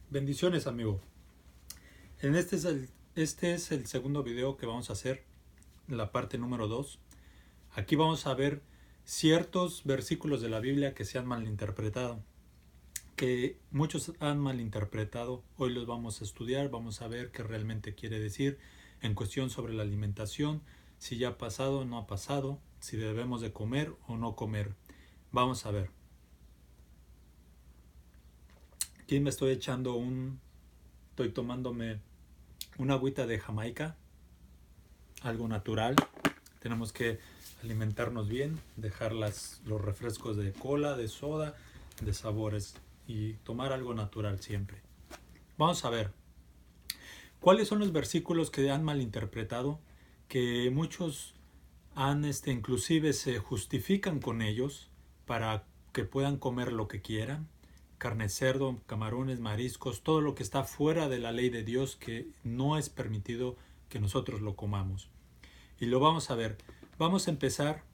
Bendiciones, amigo. Este es el segundo video que vamos a hacer, la parte número 2. Aquí vamos a ver ciertos versículos de la Biblia que se han malinterpretado, que muchos han malinterpretado. Hoy los vamos a estudiar, vamos a ver qué realmente quiere decir en cuestión sobre la alimentación, si ya ha pasado o no ha pasado, si debemos de comer o no comer. Vamos a ver. Aquí me estoy estoy tomándome una agüita de Jamaica, algo natural. Tenemos que alimentarnos bien, dejar los refrescos de cola, de soda, de sabores y tomar algo natural siempre. Vamos a ver, ¿cuáles son los versículos que han malinterpretado? Que muchos inclusive se justifican con ellos para que puedan comer lo que quieran. Carne, cerdo, camarones, mariscos, todo lo que está fuera de la ley de Dios, que no es permitido que nosotros lo comamos. Y lo vamos a ver. Vamos a empezar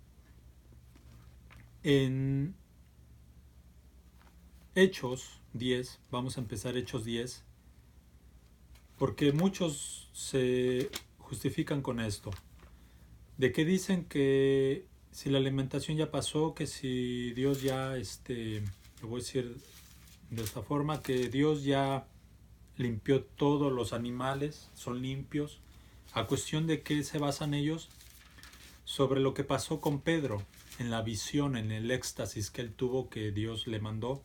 en Hechos 10. Vamos a empezar Hechos 10. Porque muchos se justifican con esto. De que dicen que si la alimentación ya pasó, que si Dios ya, lo voy a decir de esta forma, que Dios ya limpió todos los animales, son limpios. A cuestión de qué se basan ellos, sobre lo que pasó con Pedro en la visión, en el éxtasis que él tuvo, que Dios le mandó.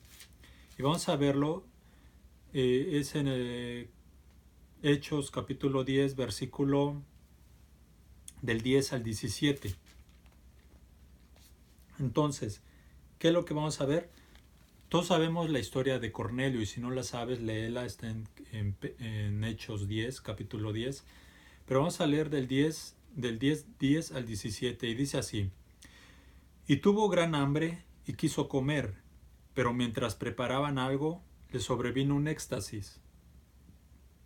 Y vamos a verlo, es en Hechos capítulo 10, versículo del 10 al 17. Entonces, ¿qué es lo que vamos a ver? Todos sabemos la historia de Cornelio, y si no la sabes, léela, está en Hechos 10, capítulo 10. Pero vamos a leer del 10 al 17, y dice así: Y tuvo gran hambre y quiso comer, pero mientras preparaban algo, le sobrevino un éxtasis.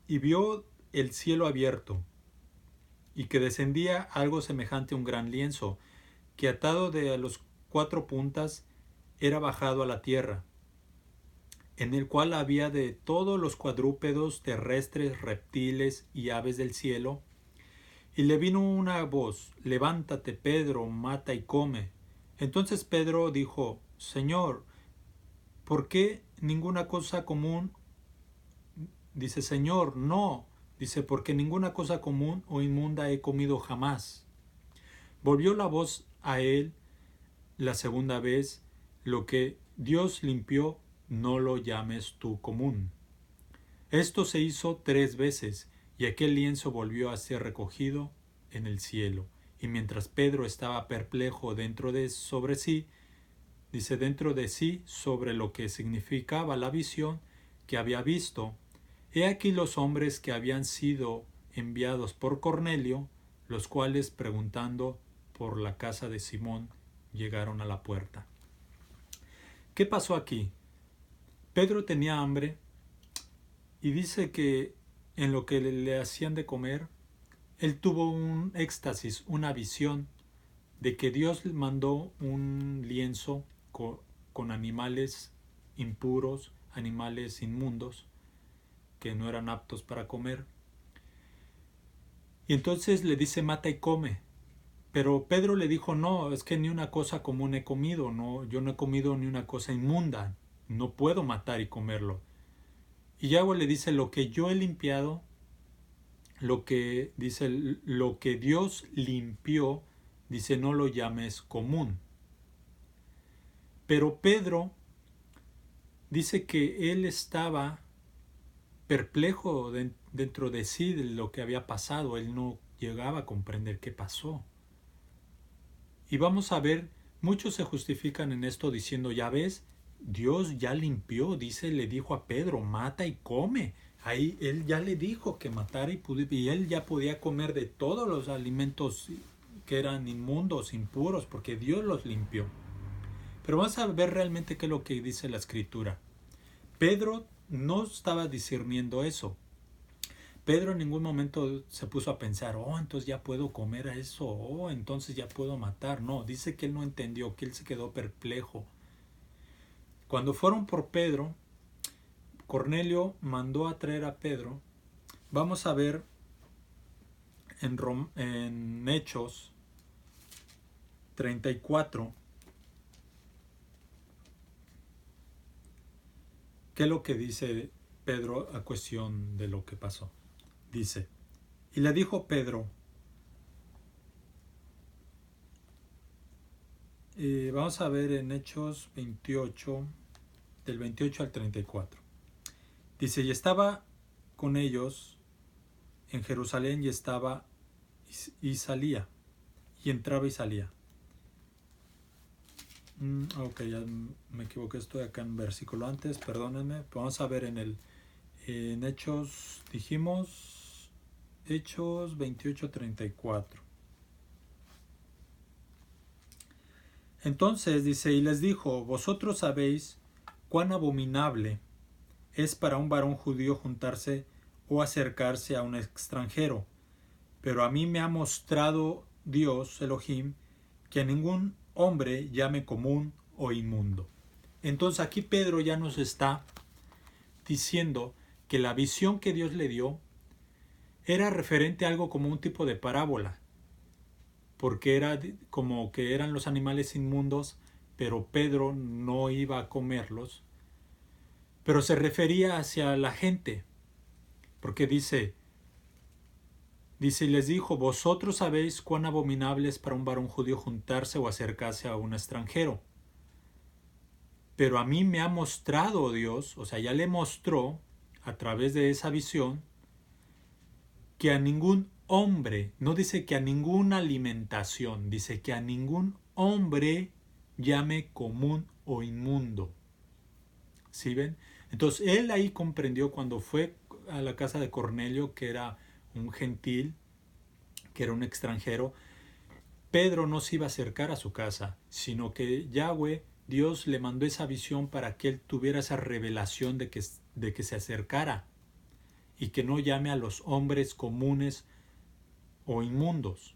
Y vio el cielo abierto, y que descendía algo semejante a un gran lienzo, que atado de a los 4 puntas era bajado a la tierra, en el cual había de todos los cuadrúpedos terrestres, reptiles y aves del cielo. Y le vino una voz: Levántate, Pedro, mata y come. Entonces Pedro dijo: Señor, ¿por qué ninguna cosa común? Dice: Señor, no. Dice: porque ninguna cosa común o inmunda he comido jamás. Volvió la voz a él la segunda vez: Lo que Dios limpió, no lo llames tú común. Esto se hizo 3 veces, y aquel lienzo volvió a ser recogido en el cielo. Y mientras Pedro estaba perplejo dentro de sí sobre lo que significaba la visión que había visto, he aquí los hombres que habían sido enviados por Cornelio, los cuales, preguntando por la casa de Simón, llegaron a la puerta. ¿Qué pasó aquí? Pedro tenía hambre, y dice que en lo que le hacían de comer, él tuvo un éxtasis, una visión de que Dios le mandó un lienzo con animales impuros, animales inmundos, que no eran aptos para comer. Y entonces le dice: mata y come. Pero Pedro le dijo: no, es que ni una cosa común he comido, no, yo no he comido ni una cosa inmunda, no puedo matar y comerlo. Y Yahweh le dice: lo que yo he limpiado, lo que Dios limpió, dice, no lo llames común. Pero Pedro dice que él estaba perplejo dentro de sí de lo que había pasado. Él no llegaba a comprender qué pasó. Y vamos a ver, muchos se justifican en esto diciendo: ya ves, Dios ya limpió, le dijo a Pedro: mata y come. Ahí él ya le dijo que matara y él ya podía comer de todos los alimentos que eran inmundos, impuros, porque Dios los limpió. Pero vamos a ver realmente qué es lo que dice la Escritura. Pedro no estaba discerniendo eso. Pedro en ningún momento se puso a pensar: oh, entonces ya puedo comer a eso, oh, entonces ya puedo matar. No, dice que él no entendió, que él se quedó perplejo. Cuando fueron por Pedro, Cornelio mandó a traer a Pedro. Vamos a ver en Hechos 34 qué es lo que dice Pedro a cuestión de lo que pasó. Dice, y le dijo Pedro, vamos a ver en Hechos 28, del 28 al 34. Dice, y estaba con ellos en Jerusalén y estaba y salía, y entraba y salía. Ok, ya me equivoqué, estoy acá en versículo antes, perdónenme. Vamos a ver en Hechos, dijimos, Hechos 28-34. Entonces dice, y les dijo, vosotros sabéis cuán abominable es para un varón judío juntarse o acercarse a un extranjero, pero a mí me ha mostrado Dios, Elohim, que a ningún hombre llame común o inmundo. Entonces aquí Pedro ya nos está diciendo que la visión que Dios le dio era referente a algo como un tipo de parábola, porque era como que eran los animales inmundos, pero Pedro no iba a comerlos, pero se refería hacia la gente, porque dice, y les dijo, vosotros sabéis cuán abominable es para un varón judío juntarse o acercarse a un extranjero. Pero a mí me ha mostrado Dios, o sea, ya le mostró a través de esa visión, que a ningún hombre, no dice que a ninguna alimentación, dice que a ningún hombre llame común o inmundo. ¿Sí ven? Entonces él ahí comprendió cuando fue a la casa de Cornelio, que era un gentil, que era un extranjero. Pedro no se iba a acercar a su casa, sino que Yahweh, Dios, le mandó esa visión para que él tuviera esa revelación de que se acercara y que no llame a los hombres comunes o inmundos.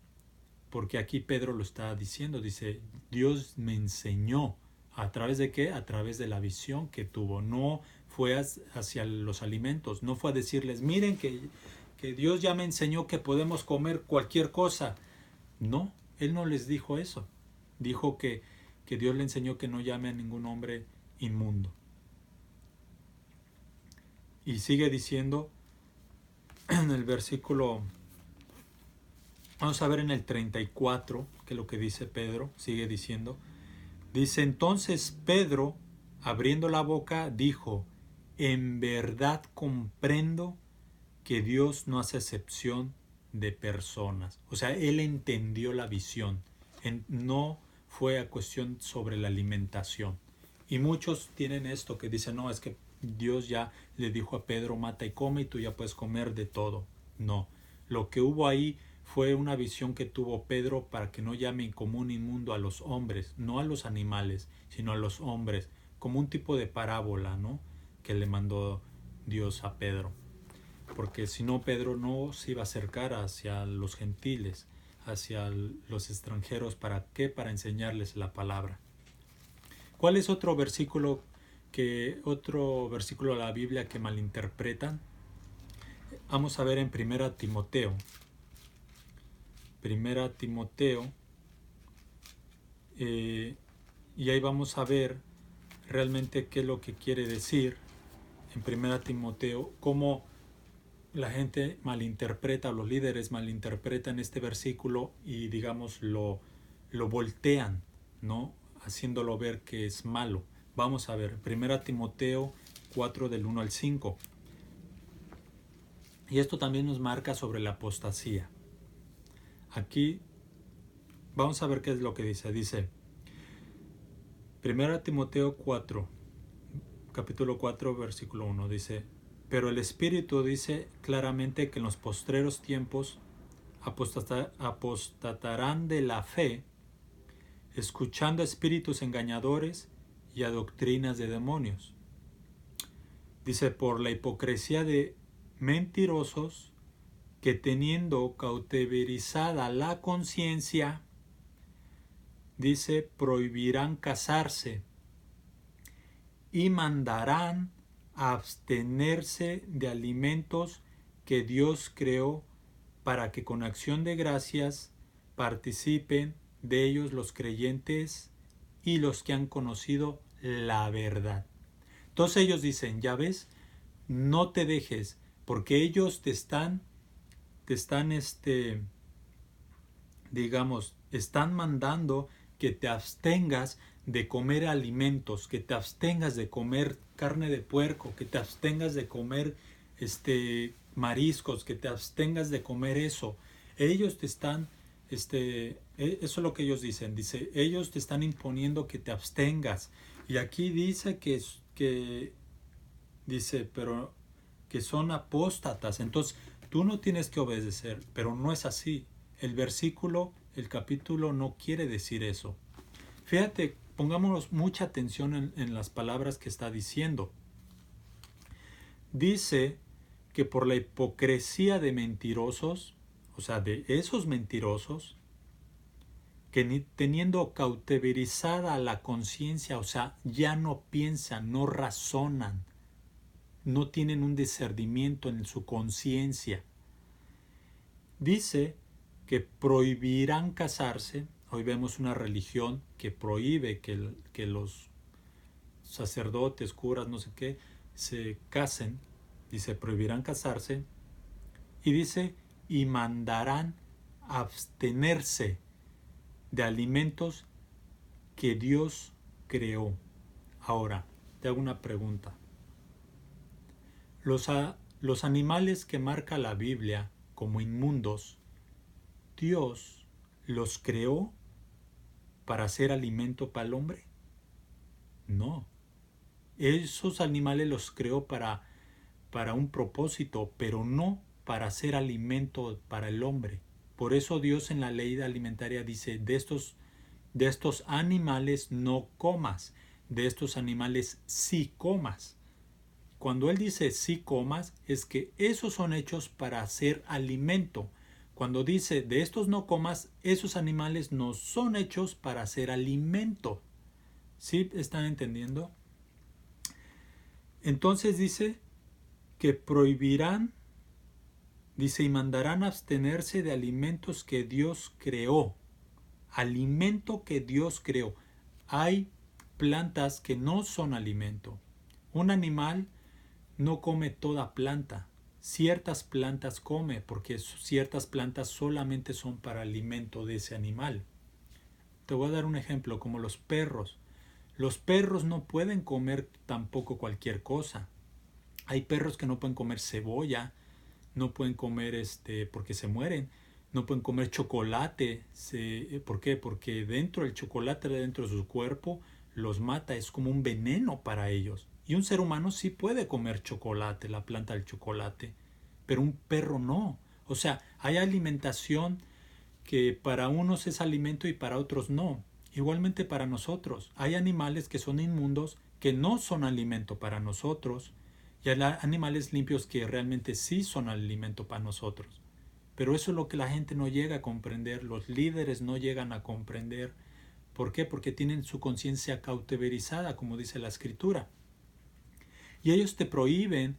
Porque aquí Pedro lo está diciendo, dice, Dios me enseñó. ¿A través de qué? A través de la visión que tuvo. No fue hacia los alimentos, no fue a decirles, miren que Dios ya me enseñó que podemos comer cualquier cosa. No, él no les dijo eso. Dijo que Dios le enseñó que no llame a ningún hombre inmundo. Y sigue diciendo en el versículo, vamos a ver en el 34, que es lo que dice Pedro, sigue diciendo. Dice, entonces Pedro, abriendo la boca, dijo, en verdad comprendo que Dios no hace excepción de personas. O sea, él entendió la visión. No fue a cuestión sobre la alimentación. Y muchos tienen esto que dicen, no, es que Dios ya le dijo a Pedro, mata y come y tú ya puedes comer de todo. No, lo que hubo ahí fue una visión que tuvo Pedro para que no llame común inmundo a los hombres, no a los animales, sino a los hombres, como un tipo de parábola, ¿no? Que le mandó Dios a Pedro. Porque si no, Pedro no se iba a acercar hacia los gentiles, hacia los extranjeros. ¿Para qué? Para enseñarles la palabra. ¿Cuál es otro versículo de la Biblia que malinterpretan? Vamos a ver en 1 Timoteo. 1 Timoteo. Y ahí vamos a ver realmente qué es lo que quiere decir en 1 Timoteo, cómo la gente malinterpreta, los líderes malinterpretan este versículo y digamos lo voltean, ¿no? Haciéndolo ver que es malo. Vamos a ver, 1 Timoteo 4 del 1 al 5. Y esto también nos marca sobre la apostasía. Aquí vamos a ver qué es lo que dice. Dice 1 Timoteo 4, capítulo 4, versículo 1, dice, pero el Espíritu dice claramente que en los postreros tiempos apostatarán de la fe, escuchando a espíritus engañadores y a doctrinas de demonios. Dice, por la hipocresía de mentirosos que teniendo cauterizada la conciencia, dice, prohibirán casarse y mandarán abstenerse de alimentos que Dios creó para que con acción de gracias participen de ellos los creyentes y los que han conocido la verdad. Entonces ellos dicen, ya ves, no te dejes, porque ellos están mandando que te abstengas de comer alimentos, que te abstengas de comer carne de puerco, que te abstengas de comer mariscos, que te abstengas de comer eso. Ellos te están, eso es lo que ellos dicen, dice, ellos te están imponiendo que te abstengas. Y aquí dice dice, pero que son apóstatas. Entonces, tú no tienes que obedecer, pero no es así. El capítulo no quiere decir eso. Fíjate, pongámonos mucha atención en las palabras que está diciendo. Dice que por la hipocresía de mentirosos, o sea, de esos mentirosos, que teniendo cauterizada la conciencia, o sea, ya no piensan, no razonan, no tienen un discernimiento en su conciencia. Dice que prohibirán casarse. Hoy vemos una religión que prohíbe que los sacerdotes, curas, no sé qué, se casen. Dice, prohibirán casarse. Y dice, y mandarán abstenerse de alimentos que Dios creó. Ahora, te hago una pregunta. Los animales que marca la Biblia como inmundos, ¿Dios los creó para ser alimento para el hombre? No. Esos animales los creó para un propósito, pero no para ser alimento para el hombre. Por eso Dios en la ley alimentaria dice, de estos animales no comas, de estos animales sí comas. Cuando Él dice sí comas, es que esos son hechos para hacer alimento. Cuando dice de estos no comas, esos animales no son hechos para hacer alimento. ¿Sí están entendiendo? Entonces dice que prohibirán, dice, y mandarán abstenerse de alimentos que Dios creó. Alimento que Dios creó. Hay plantas que no son alimento. Un animal no come toda planta. Ciertas plantas come, porque ciertas plantas solamente son para alimento de ese animal. Te voy a dar un ejemplo, como los perros. Los perros no pueden comer tampoco cualquier cosa. Hay perros que no pueden comer cebolla, no pueden comer porque se mueren, no pueden comer chocolate. ¿Por qué? Porque dentro del chocolate, dentro de su cuerpo, los mata, es como un veneno para ellos. Y un ser humano sí puede comer chocolate, la planta del chocolate, pero un perro no. O sea, hay alimentación que para unos es alimento y para otros no. Igualmente para nosotros. Hay animales que son inmundos que no son alimento para nosotros. Y hay animales limpios que realmente sí son alimento para nosotros. Pero eso es lo que la gente no llega a comprender, los líderes no llegan a comprender. ¿Por qué? Porque tienen su conciencia cauterizada, como dice la Escritura. Y ellos te prohíben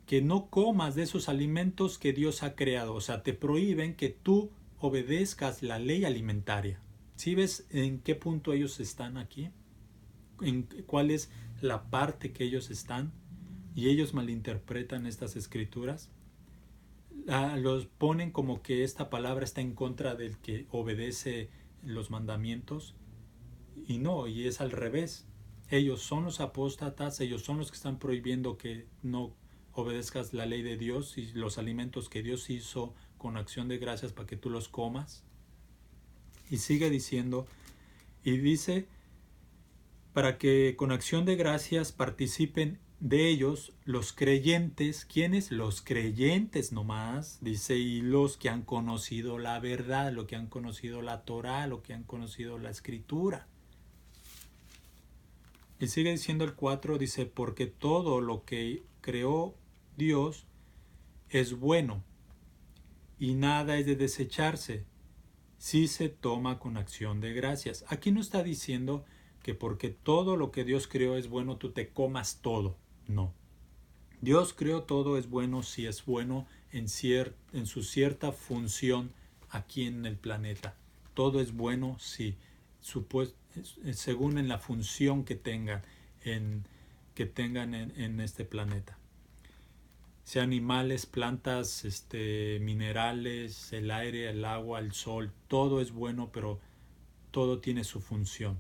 que no comas de esos alimentos que Dios ha creado. O sea, te prohíben que tú obedezcas la ley alimentaria. ¿Sí ves en qué punto ellos están aquí? ¿En cuál es la parte que ellos están? Y ellos malinterpretan estas escrituras. Los ponen como que esta palabra está en contra del que obedece los mandamientos. Y no, y es al revés. Ellos son los apóstatas, ellos son los que están prohibiendo que no obedezcas la ley de Dios y los alimentos que Dios hizo con acción de gracias para que tú los comas. Y sigue diciendo, y dice, para que con acción de gracias participen de ellos los creyentes. ¿Quiénes? Los creyentes nomás. Dice, y los que han conocido la verdad, los que han conocido la Torá, los que han conocido la Escritura. Y sigue diciendo el 4, dice, porque todo lo que creó Dios es bueno y nada es de desecharse si se toma con acción de gracias. Aquí no está diciendo que porque todo lo que Dios creó es bueno, tú te comas todo. No. Dios creó todo es bueno si es bueno en su cierta función aquí en el planeta. Todo es bueno si según en la función que tengan en este planeta. Sea animales, plantas, minerales, el aire, el agua, el sol, todo es bueno, pero todo tiene su función.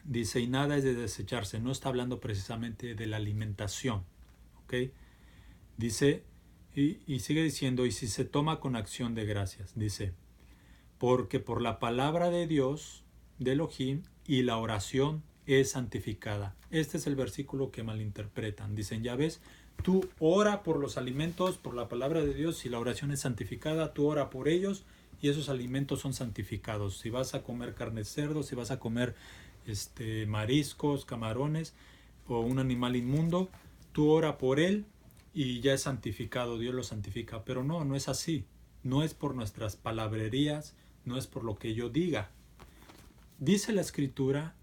Dice, y nada es de desecharse. No está hablando precisamente de la alimentación. ¿Ok? Dice, y sigue diciendo, y si se toma con acción de gracias. Dice, porque por la palabra de Dios, de Elohim, y la oración es santificada. Este es el versículo que malinterpretan. Dicen, ya ves, tú ora por los alimentos, por la palabra de Dios, y la oración es santificada, tú ora por ellos, y esos alimentos son santificados. Si vas a comer carne de cerdo, si vas a comer mariscos, camarones, o un animal inmundo, tú ora por él, y ya es santificado, Dios lo santifica. Pero no es así. No es por nuestras palabrerías, no es por lo que yo diga. Dice la Escritura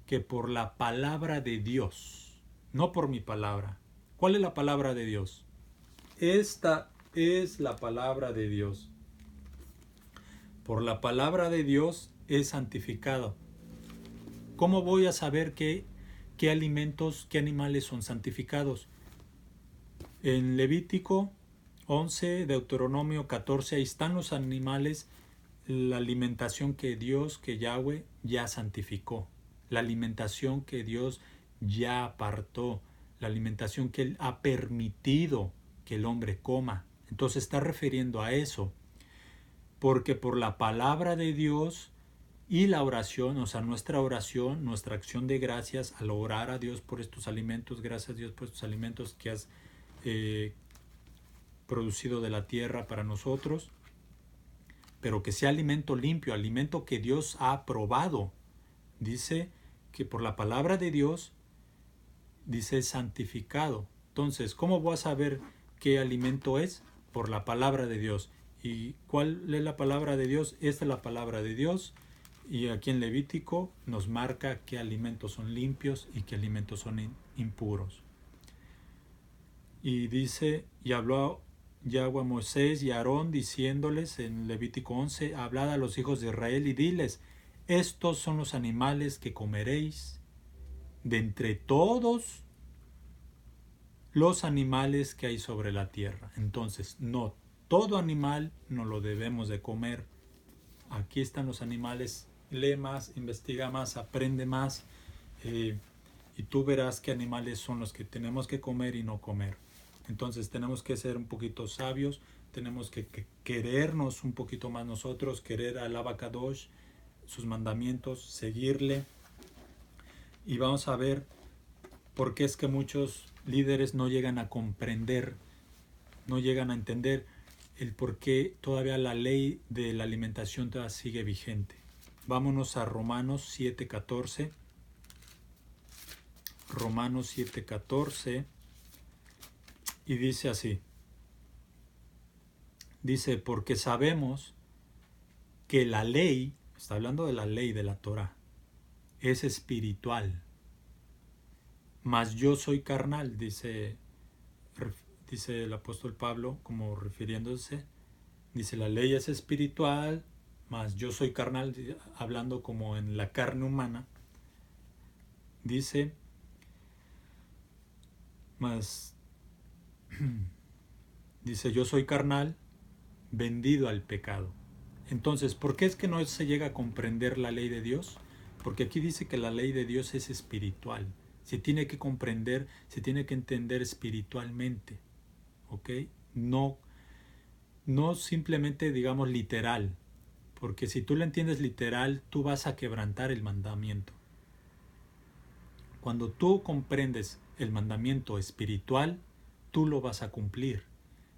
que por la palabra de Dios, no por mi palabra. ¿Cuál es la palabra de Dios? Esta es la palabra de Dios. Por la palabra de Dios es santificado. ¿Cómo voy a saber qué alimentos, qué animales son santificados? En Levítico 11, Deuteronomio 14, ahí están los animales, la alimentación que Dios, que Yahweh ya santificó, la alimentación que Dios ya apartó, la alimentación que Él ha permitido que el hombre coma. Entonces está refiriendo a eso, porque por la palabra de Dios y la oración, o sea, nuestra oración, nuestra acción de gracias al orar a Dios por estos alimentos, gracias a Dios por estos alimentos que has producido de la tierra para nosotros, pero que sea alimento limpio, alimento que Dios ha aprobado. Dice que por la palabra de Dios, dice santificado. Entonces, ¿cómo voy a saber qué alimento es? Por la palabra de Dios. ¿Y cuál es la palabra de Dios? Esta es la palabra de Dios. Y aquí en Levítico nos marca qué alimentos son limpios y qué alimentos son impuros. Y dice, y habló Yahweh a Moisés y a Aarón diciéndoles en Levítico 11, hablad a los hijos de Israel y diles, estos son los animales que comeréis de entre todos los animales que hay sobre la tierra. Entonces, no todo animal no lo debemos de comer. Aquí están los animales, lee más, investiga más, aprende más, y tú verás qué animales son los que tenemos que comer y no comer. Entonces tenemos que ser un poquito sabios, tenemos que querernos un poquito más nosotros, querer al Abacadosh, sus mandamientos, seguirle. Y vamos a ver por qué es que muchos líderes no llegan a comprender, no llegan a entender el por qué todavía la ley de la alimentación todavía sigue vigente. Vámonos a Romanos 7:14. Romanos 7:14. Y dice así. Dice, porque sabemos que la ley, está hablando de la ley de la Torah, es espiritual. Mas yo soy carnal, dice el apóstol Pablo, como refiriéndose. Dice, la ley es espiritual, mas yo soy carnal, hablando como en la carne humana. Dice, dice, yo soy carnal, vendido al pecado. Entonces, ¿por qué es que no se llega a comprender la ley de Dios? Porque aquí dice que la ley de Dios es espiritual. Se tiene que comprender, se tiene que entender espiritualmente. ¿Ok? No simplemente, digamos, literal. Porque si tú lo entiendes literal, tú vas a quebrantar el mandamiento. Cuando tú comprendes el mandamiento espiritual, tú lo vas a cumplir.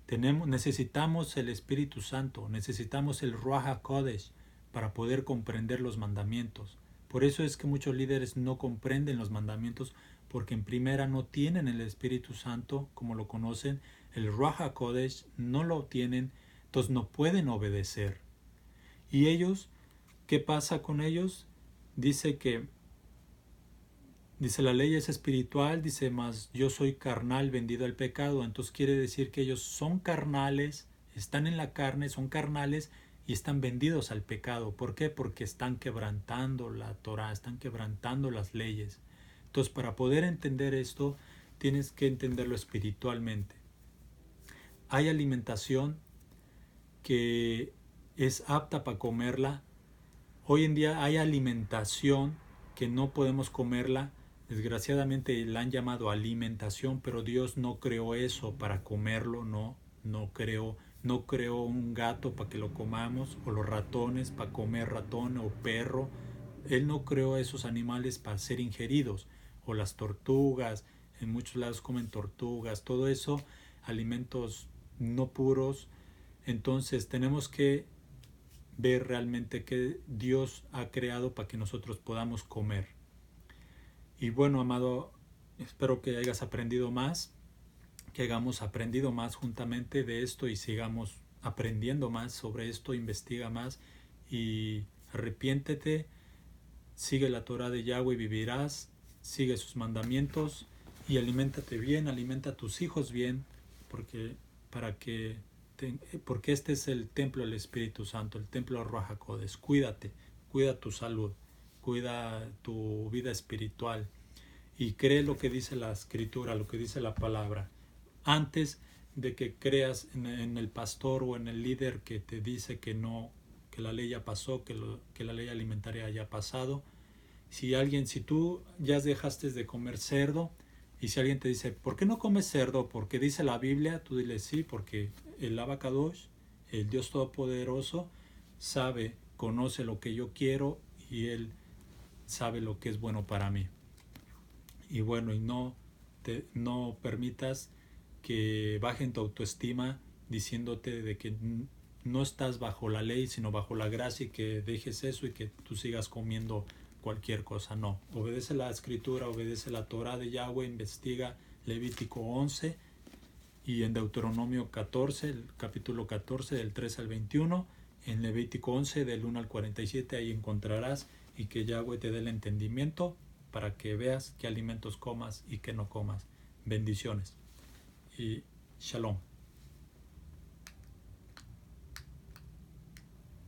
Necesitamos el Espíritu Santo, necesitamos el Ruach HaKodesh para poder comprender los mandamientos. Por eso es que muchos líderes no comprenden los mandamientos, porque en primera no tienen el Espíritu Santo como lo conocen, el Ruach HaKodesh no lo tienen, entonces no pueden obedecer. Y ellos, ¿qué pasa con ellos? Dice que Dice, la ley es espiritual, dice, mas yo soy carnal, vendido al pecado. Entonces quiere decir que ellos son carnales, están en la carne, son carnales y están vendidos al pecado. ¿Por qué? Porque están quebrantando la Torah, están quebrantando las leyes. Entonces, para poder entender esto, tienes que entenderlo espiritualmente. Hay alimentación que es apta para comerla. Hoy en día hay alimentación que no podemos comerla. Desgraciadamente la han llamado alimentación, pero Dios no creó eso para comerlo, no creó un gato para que lo comamos, o los ratones para comer ratón o perro. Él no creó esos animales para ser ingeridos, o las tortugas, en muchos lados comen tortugas, todo eso, alimentos no puros. Entonces tenemos que ver realmente qué Dios ha creado para que nosotros podamos comer. Y bueno, amado, espero que hayas aprendido más, que hayamos aprendido más juntamente de esto y sigamos aprendiendo más sobre esto, investiga más y arrepiéntete, sigue la Torah de Yahweh y vivirás, sigue sus mandamientos y aliméntate bien, alimenta a tus hijos bien, porque este es el templo del Espíritu Santo, el templo de Ruach HaKodesh. Cuídate, cuida tu salud, cuida tu vida espiritual y cree lo que dice la Escritura, lo que dice la palabra. Antes de que creas en el pastor o en el líder que te dice que no, que la ley ya pasó, que la ley alimentaria ya ha pasado. Si tú ya dejaste de comer cerdo, y si alguien te dice, ¿por qué no comes cerdo? Porque dice la Biblia, tú dile sí, porque el Abacadosh, el Dios Todopoderoso, conoce lo que yo quiero y Él sabe lo que es bueno para mí. Y bueno, y no permitas que bajen tu autoestima diciéndote de que no estás bajo la ley, sino bajo la gracia, y que dejes eso y que tú sigas comiendo cualquier cosa. No, obedece la Escritura, obedece la Torah de Yahweh, investiga Levítico 11 y en Deuteronomio 14, el capítulo 14 del 3 al 21, en Levítico 11 del 1 al 47, ahí encontrarás, y que Yahweh te dé el entendimiento para que veas qué alimentos comas y qué no comas. Bendiciones y shalom.